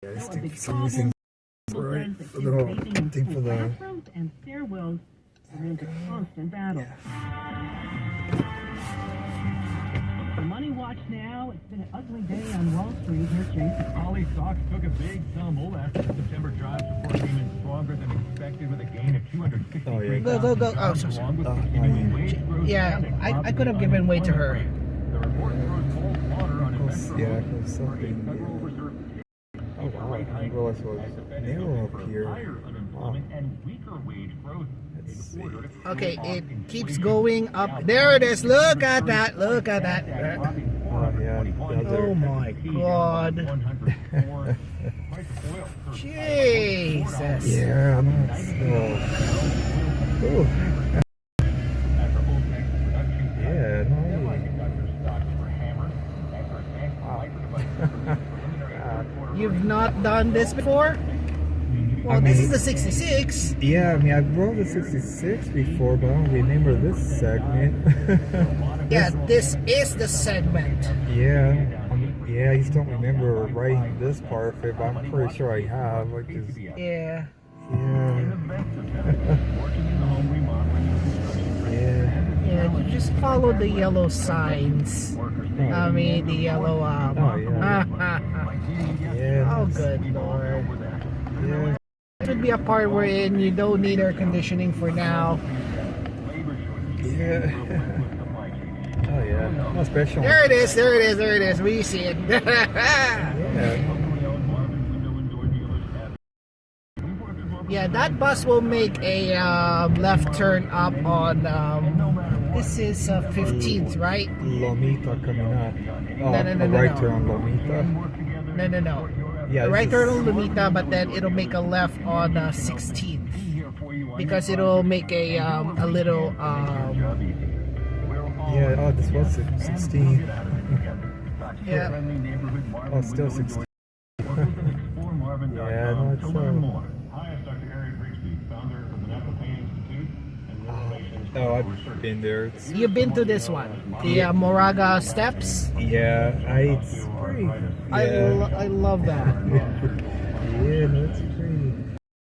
I think for some reason, right, the little thing for the and stairwells remains a constant battle. The money watch now. It's been an ugly day on Wall Street. Here, Chase. Ollie stocks took a big tumble after the September jobs report came in stronger than expected with a gain of 263. Oh, yeah. Go. Oh, so sorry. Yeah, I could have given way to her. The report throws cold water on yeah, because something. Oh wow, I didn't realize it was narrow up here. Wow. Okay, it keeps going up. There it is. Look at that. Look at that. Oh yeah. Oh my God. Jesus. Yeah, ooh. Yeah, no. You've not done this before? Well, this is the 66. Yeah, I mean, I've rode the 66 before, but I don't remember this segment. Yeah, this is the segment. Yeah, yeah, I just don't remember riding this part of it, but I'm pretty sure I have. Like, just, Yeah. Yeah, you just follow the yellow signs. I mean, the yellow, oh, yeah. Oh, good Lord. Yeah. It would be a part wherein you don't need air conditioning for now. Yeah. Oh, yeah. No special. There it is. We see it. Yeah. Yeah, that bus will make a left turn up on, this is 15th, right? Lomita coming up. Oh, No, right turn on Lomita. No. Yeah, Right turn on Lumita, but then it'll make a left on 16th. Because it'll make a little, yeah, oh, this was 16. yeah. Oh, still 16. Yeah, no, it's oh, I've been there. You've been to this one, the Moraga Steps. Yeah, it's pretty. Yeah. I love that. Yeah, no, it's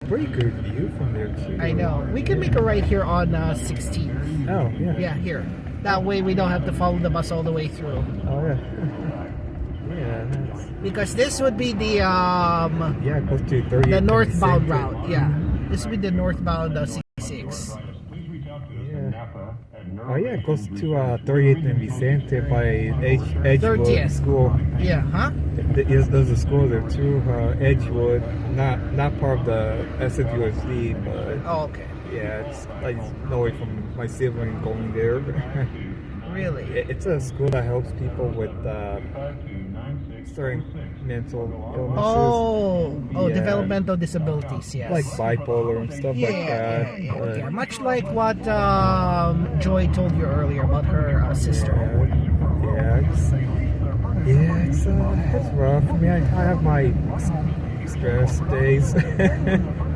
pretty good view from there too. I know. We can make a right here on 16th. Oh yeah. Yeah, here. That way we don't have to follow the bus all the way through. Oh yeah. Yeah. Nice. Because this would be the yeah, close to 30. the northbound route. Yeah, this would be the northbound 66. Oh yeah, it goes to 38th and Vicente by Edgewood 30th. School. Yeah, huh? There's a school there too, Edgewood. Not part of the SFUSD, but Oh, okay. yeah, it's I just know away from my sibling going there. Really? It's a school that helps people with certain mental illnesses. Yeah. Developmental disabilities. Yes. Like bipolar and stuff like that. Yeah. Okay. Much like what Joy told you earlier about her sister. It's rough. I mean, I have my stress days.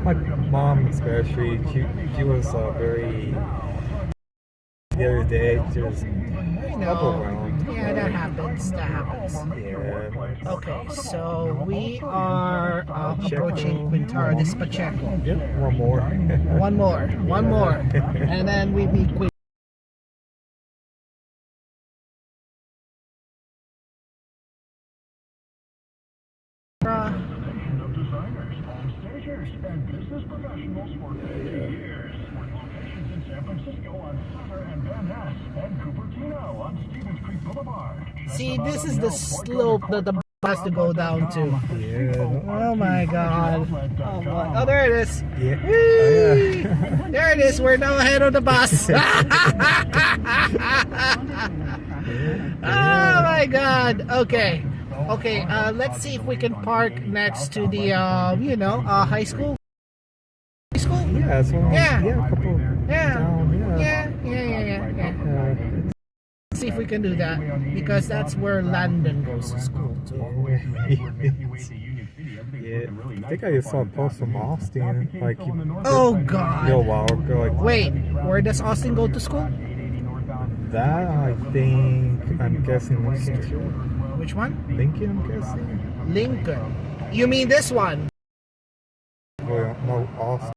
My mom especially, she was very, the other day, just overwhelmed. Yeah, that happens. Yeah. Okay, so we are approaching Quintara. This is Pacheco. Yep, one more. One more. And then we meet Quintara. And business professionals for 50 years, with locations in San Francisco on Sutter and Van Ness and Cupertino on Stevens Creek Boulevard. See, this is the slope that the bus has to go down to. Yeah. Oh my God. Oh, there it is. Yeah. Whee! There it is. We're now ahead of the bus. Oh my God. Okay. Let's see if we can park next to the, high school. High school? Yeah, so Yeah. A couple down, Yeah. Let's see if we can do that, because that's where Landon goes to school too. Yeah, I think I just saw a post from Austin, like, Oh a God. little while ago. Like, Wait, where does Austin go to school? that, I think, I'm guessing Lincoln. Which one? Lincoln, I'm guessing. Lincoln. You mean this one? Well, no, Austin.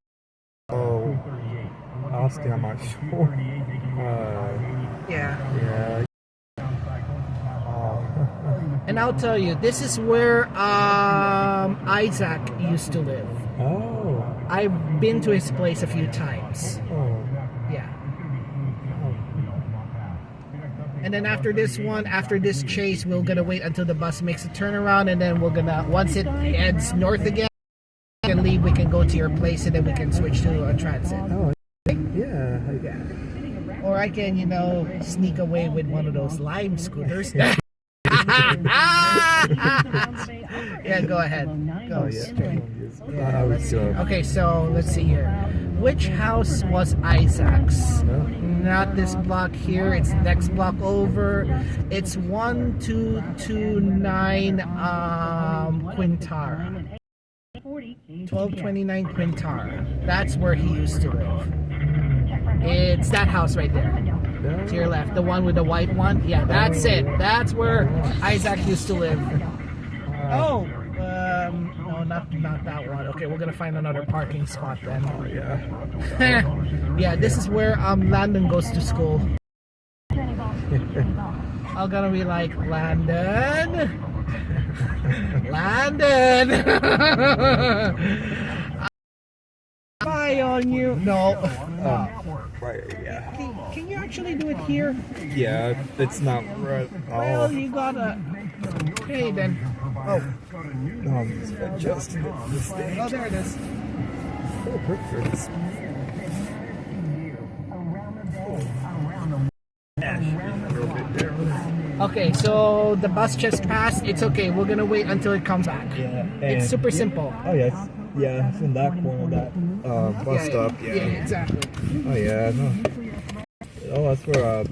Oh, Austin, I'm not sure. Yeah. Yeah. And I'll tell you, this is where Isaac used to live. Oh. I've been to his place a few times. Oh. Yeah. And then after this one, after this chase, we're gonna wait until the bus makes a turnaround, and then we're gonna, once it heads north again, we can leave, we can go to your place, and then we can switch to a transit. Oh. Yeah. Yeah. Or I can, you know, sneak away with one of those Lime scooters. Yeah, go ahead. Go. Oh, yeah. Yeah, let's see. Okay, so let's see here. Which house was Isaac's? Not this block here. It's the next block over. It's 1229 Quintara. 1229 Quintara. That's where he used to live. It's that house right there. To your left. The one with the white one. Yeah, that's it. That's where Isaac used to live. Oh, no, not that one. Okay, we're gonna find another parking spot then. Oh, yeah. Yeah, this is where Landon goes to school. I'm gonna be like, Landon, Landon. Spy on you. No. Right, yeah. Can you actually do it here? Yeah, it's not right. Well, you gotta. Okay then. Oh. No, I'm just adjusting this thing. Oh, there it is. Oh, perfect. Okay, so the bus just passed. It's okay. We're gonna wait until it comes back. Yeah. It's super simple. Oh, yeah. It's in that corner of that bus stop. Yeah, exactly. Oh, yeah. No. Oh, that's where